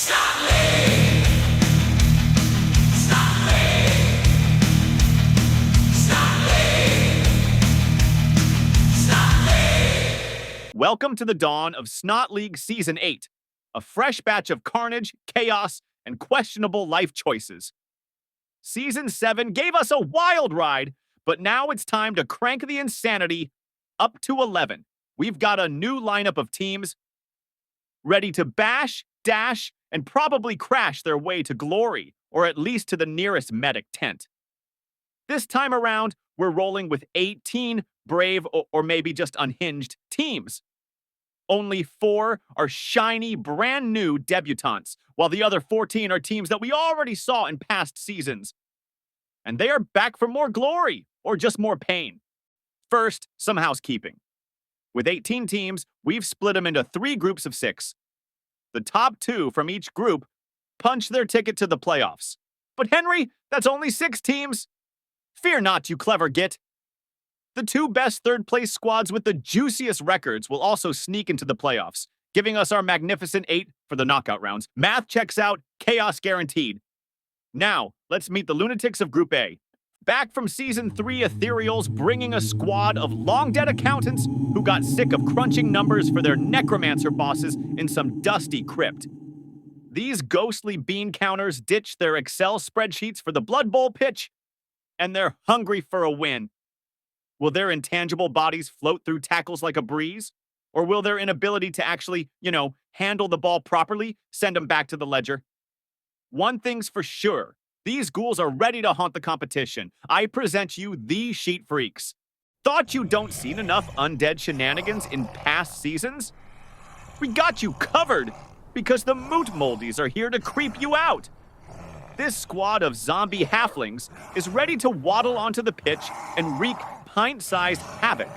Snot League! Snot League! Snot League! Snot League! Welcome to the dawn of Snot League Season 8, a fresh batch of carnage, chaos, and questionable life choices. Season 7 gave us a wild ride, but now it's time to crank the insanity up to 11. We've got a new lineup of teams ready to bash, dash, and probably crash their way to glory, or at least to the nearest medic tent. This time around, we're rolling with 18 brave or maybe just unhinged teams. Only 4 are shiny, brand new debutantes, while the other 14 are teams that we already saw in past seasons. And they are back for more glory, or just more pain. First, some housekeeping. With 18 teams, we've split them into 3 groups of 6. The top 2 from each group punch their ticket to the playoffs. But Henry, that's only 6 teams. Fear not, you clever git. The 2 best third-place squads with the juiciest records will also sneak into the playoffs, giving us our magnificent 8 for the knockout rounds. Math checks out, chaos guaranteed. Now, let's meet the lunatics of Group A. Back from Season 3 Ethereals, bringing a squad of long-dead accountants who got sick of crunching numbers for their necromancer bosses in some dusty crypt. These ghostly bean counters ditch their Excel spreadsheets for the Blood Bowl pitch, and they're hungry for a win. Will their intangible bodies float through tackles like a breeze? Or will their inability to actually, handle the ball properly send them back to the ledger? One thing's for sure. These ghouls are ready to haunt the competition. I present you the Sheet Freaks. Thought you don't seen enough undead shenanigans in past seasons? We got you covered because the Moot Moldies are here to creep you out. This squad of zombie halflings is ready to waddle onto the pitch and wreak pint-sized havoc.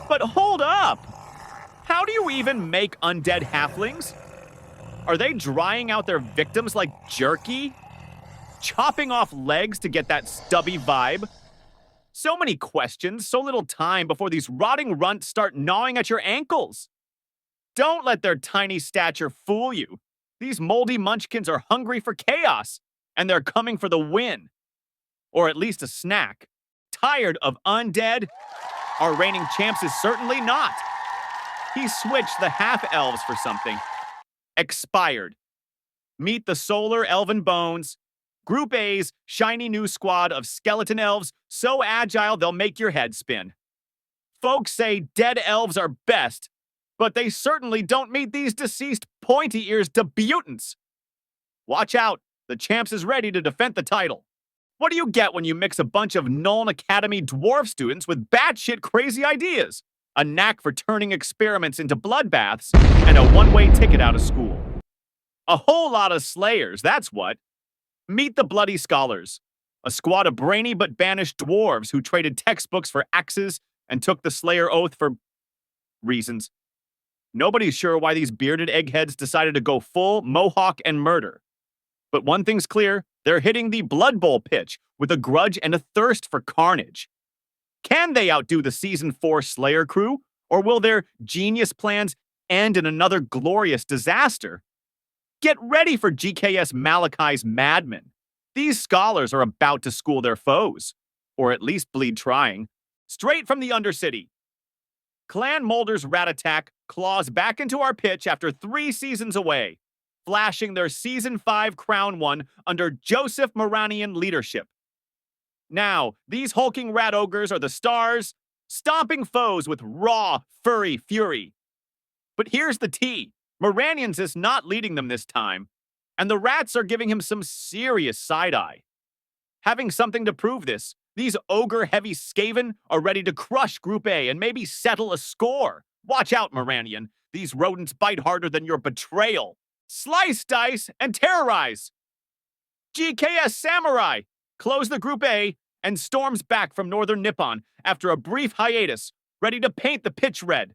But hold up! How do you even make undead halflings? Are they drying out their victims like jerky? Chopping off legs to get that stubby vibe? So many questions, so little time before these rotting runts start gnawing at your ankles. Don't let their tiny stature fool you. These moldy munchkins are hungry for chaos, and they're coming for the win. Or at least a snack. Tired of undead? Our reigning champs is certainly not. He switched the half-elves for something. Expired. Meet the Solar Elven Bones, Group A's shiny new squad of skeleton elves so agile they'll make your head spin. Folks say dead elves are best, but they certainly don't meet these deceased pointy-ears debutants. Watch out, the champs is ready to defend the title. What do you get when you mix a bunch of Nuln Academy dwarf students with batshit crazy ideas? A knack for turning experiments into bloodbaths, and a one-way ticket out of school. A whole lot of slayers, that's what. Meet the Bloody Scholars, a squad of brainy but banished dwarves who traded textbooks for axes and took the Slayer Oath for reasons. Nobody's sure why these bearded eggheads decided to go full mohawk and murder. But one thing's clear, they're hitting the Blood Bowl pitch with a grudge and a thirst for carnage. Can they outdo the Season 4 Slayer crew, or will their genius plans end in another glorious disaster? Get ready for GKS Malachi's madmen. These scholars are about to school their foes, or at least bleed trying, straight from the Undercity. Clan Molder's rat attack claws back into our pitch after 3 seasons away, flashing their Season 5 crown one under Joseph Moranian leadership. Now, these hulking rat ogres are the stars, stomping foes with raw, furry fury. But here's the tea. Moranians is not leading them this time, and the rats are giving him some serious side-eye. Having something to prove this, these ogre-heavy Skaven are ready to crush Group A and maybe settle a score. Watch out, Moranian. These rodents bite harder than your betrayal. Slice, dice, and terrorize. GKS Samurai close the Group A and storms back from Northern Nippon after a brief hiatus, ready to paint the pitch red.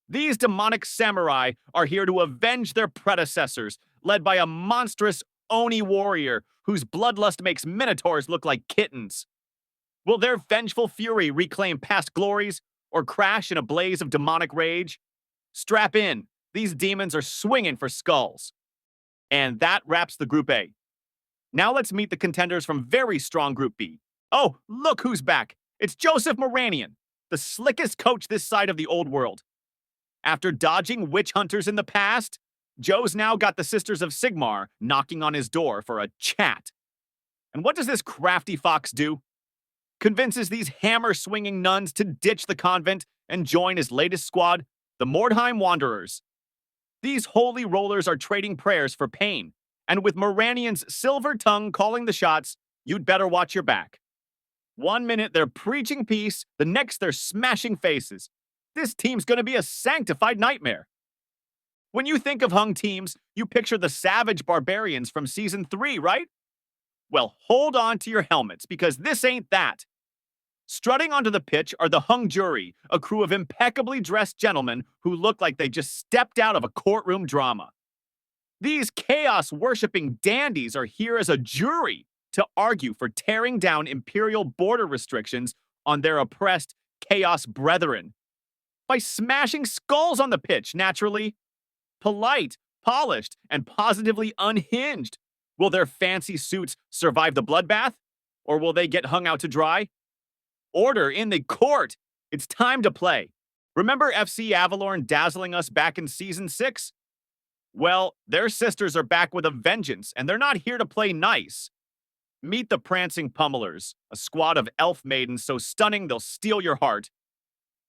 These demonic samurai are here to avenge their predecessors, led by a monstrous Oni warrior whose bloodlust makes minotaurs look like kittens. Will their vengeful fury reclaim past glories or crash in a blaze of demonic rage? Strap in. These demons are swinging for skulls. And that wraps the Group A. Now let's meet the contenders from very strong Group B. Oh, look who's back. It's Joseph Moranian, the slickest coach this side of the old world. After dodging witch hunters in the past, Joe's now got the Sisters of Sigmar knocking on his door for a chat. And what does this crafty fox do? Convinces these hammer-swinging nuns to ditch the convent and join his latest squad, the Mordheim Wanderers. These holy rollers are trading prayers for pain, and with Moranian's silver tongue calling the shots, you'd better watch your back. 1 minute they're preaching peace, the next they're smashing faces. This team's gonna be a sanctified nightmare. When you think of hung teams, you picture the savage barbarians from Season 3, right? Well, hold on to your helmets, because this ain't that. Strutting onto the pitch are the hung jury, a crew of impeccably dressed gentlemen who look like they just stepped out of a courtroom drama. These chaos-worshipping dandies are here as a jury to argue for tearing down imperial border restrictions on their oppressed chaos brethren. By smashing skulls on the pitch, naturally. Polite, polished, and positively unhinged. Will their fancy suits survive the bloodbath? Or will they get hung out to dry? Order in the court! It's time to play. Remember FC Avalorn dazzling us back in Season 6? Well, their sisters are back with a vengeance, and they're not here to play nice. Meet the Prancing Pummelers, a squad of elf maidens so stunning they'll steal your heart,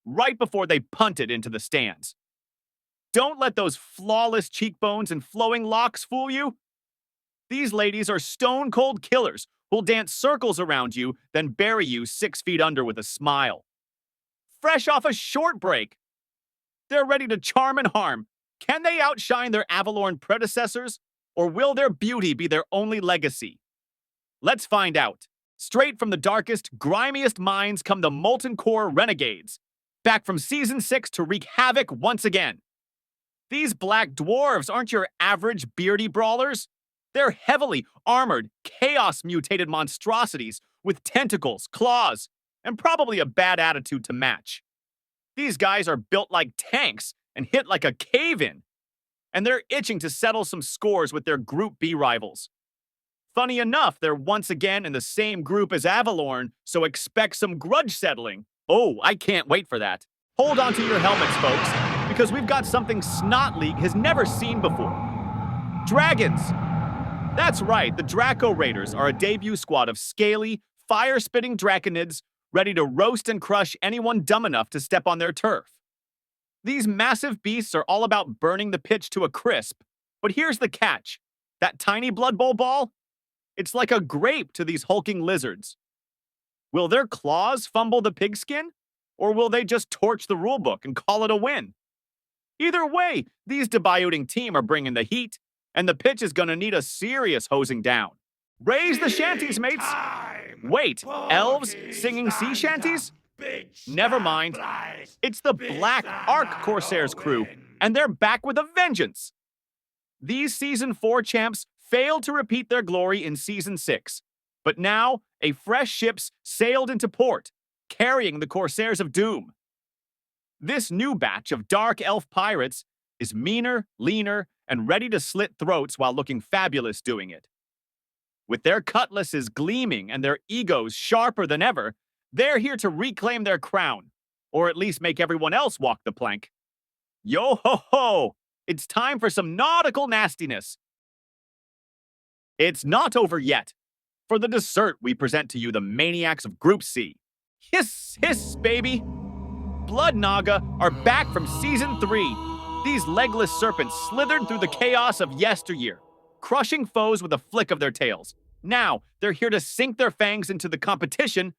right before they punt it into the stands. Don't let those flawless cheekbones and flowing locks fool you. These ladies are stone-cold killers who'll dance circles around you, then bury you 6 feet under with a smile. Fresh off a short break. They're ready to charm and harm. Can they outshine their Avalorn predecessors, or will their beauty be their only legacy? Let's find out. Straight from the darkest, grimiest minds come the Molten Core Renegades, back from Season 6 to wreak havoc once again. These black dwarves aren't your average beardy brawlers. They're heavily armored, chaos-mutated monstrosities with tentacles, claws, and probably a bad attitude to match. These guys are built like tanks and hit like a cave-in, and they're itching to settle some scores with their Group B rivals. Funny enough, they're once again in the same group as Avalorn, so expect some grudge settling. Oh, I can't wait for that. Hold on to your helmets, folks, because we've got something Snot League has never seen before. Dragons! That's right, the Draco Raiders are a debut squad of scaly, fire-spitting draconids ready to roast and crush anyone dumb enough to step on their turf. These massive beasts are all about burning the pitch to a crisp, but here's the catch. That tiny Blood Bowl ball? It's like a grape to these hulking lizards. Will their claws fumble the pigskin? Or will they just torch the rulebook and call it a win? Either way, these debuting team are bringing the heat, and the pitch is gonna need a serious hosing down. Raise the shanties, mates! Wait, elves singing sea shanties? Never mind. It's the Black Ark Corsairs crew, and they're back with a vengeance. These Season 4 champs failed to repeat their glory in Season 6, but now a fresh ship's sailed into port, carrying the Corsairs of Doom. This new batch of dark elf pirates is meaner, leaner, and ready to slit throats while looking fabulous doing it. With their cutlasses gleaming and their egos sharper than ever, they're here to reclaim their crown, or at least make everyone else walk the plank. Yo-ho-ho! It's time for some nautical nastiness. It's not over yet. For the dessert, we present to you the maniacs of Group C. Hiss, hiss, baby! Blood Naga are back from Season 3. These legless serpents slithered through the chaos of yesteryear, crushing foes with a flick of their tails. Now, they're here to sink their fangs into the competition.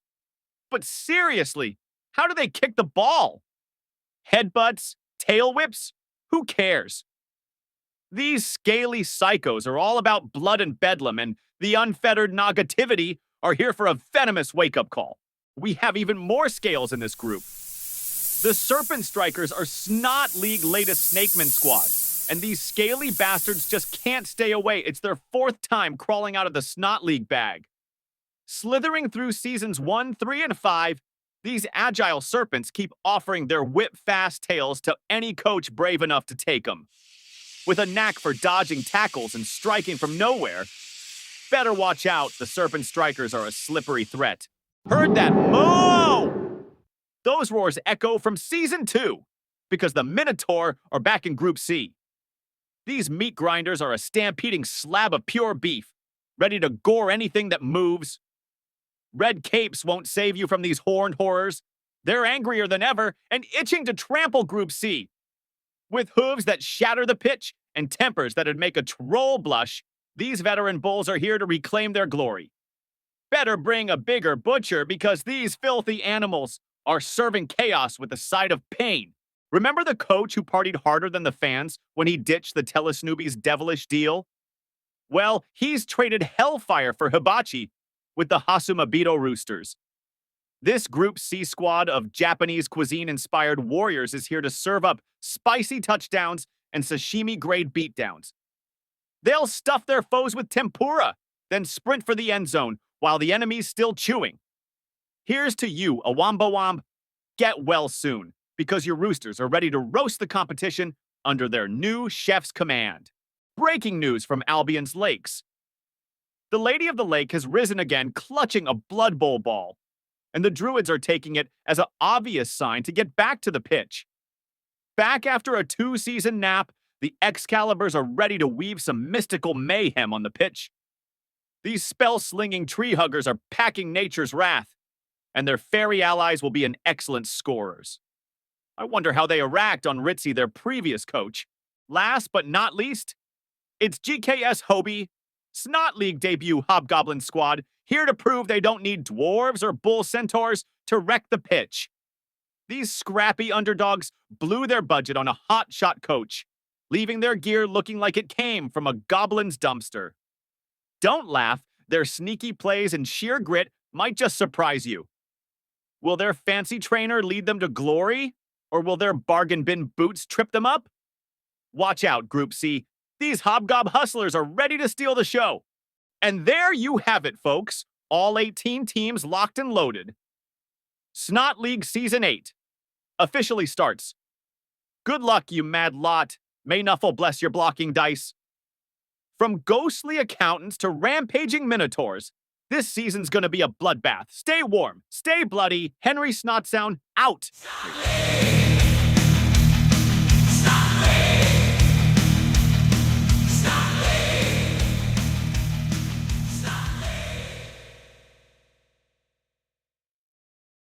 But seriously, how do they kick the ball? Headbutts? Tail whips? Who cares? These scaly psychos are all about blood and bedlam, and the unfettered negativity are here for a venomous wake-up call. We have even more scales in this group. The Serpent Strikers are Snot League latest Snakeman squad, and these scaly bastards just can't stay away. It's their 4th time crawling out of the Snot League bag. Slithering through Seasons 1, 3, and 5, these agile serpents keep offering their whip-fast tails to any coach brave enough to take them. with a knack for dodging tackles and striking from nowhere. Better watch out, the Serpent Strikers are a slippery threat. Heard that? Moo! Those roars echo from Season 2, because the Minotaur are back in Group C. These meat grinders are a stampeding slab of pure beef, ready to gore anything that moves. Red capes won't save you from these horned horrors. They're angrier than ever and itching to trample Group C. With hooves that shatter the pitch and tempers that'd make a troll blush, these veteran bulls are here to reclaim their glory. Better bring a bigger butcher because these filthy animals are serving chaos with a side of pain. Remember the coach who partied harder than the fans when he ditched the Telesnoobies' devilish deal? Well, he's traded hellfire for hibachi with the Hasumabito Roosters. This Group C squad of Japanese cuisine-inspired warriors is here to serve up spicy touchdowns and sashimi-grade beatdowns. They'll stuff their foes with tempura, then sprint for the end zone while the enemy's still chewing. Here's to you, Awamba-wamb. Get well soon, because your roosters are ready to roast the competition under their new chef's command. Breaking news from Albion's Lakes. The Lady of the Lake has risen again, clutching a Blood Bowl ball, and the Druids are taking it as an obvious sign to get back to the pitch. Back after a 2-season nap, the Excaliburs are ready to weave some mystical mayhem on the pitch. These spell-slinging tree huggers are packing nature's wrath, and their fairy allies will be an excellent scorers. I wonder how they racked on Ritzy, their previous coach. Last but not least, it's GKS Hobie, Snot League debut Hobgoblin squad, here to prove they don't need dwarves or bull centaurs to wreck the pitch. These scrappy underdogs blew their budget on a hot-shot coach, leaving their gear looking like it came from a goblin's dumpster. Don't laugh, their sneaky plays and sheer grit might just surprise you. Will their fancy trainer lead them to glory, or will their bargain bin boots trip them up? Watch out, Group C. These hobgob hustlers are ready to steal the show. And there you have it, folks. All 18 teams locked and loaded. Snot League Season 8 officially starts. Good luck, you mad lot. May Nuffle bless your blocking dice. From ghostly accountants to rampaging minotaurs, this season's gonna be a bloodbath. Stay warm, stay bloody. Henry Snotsound out.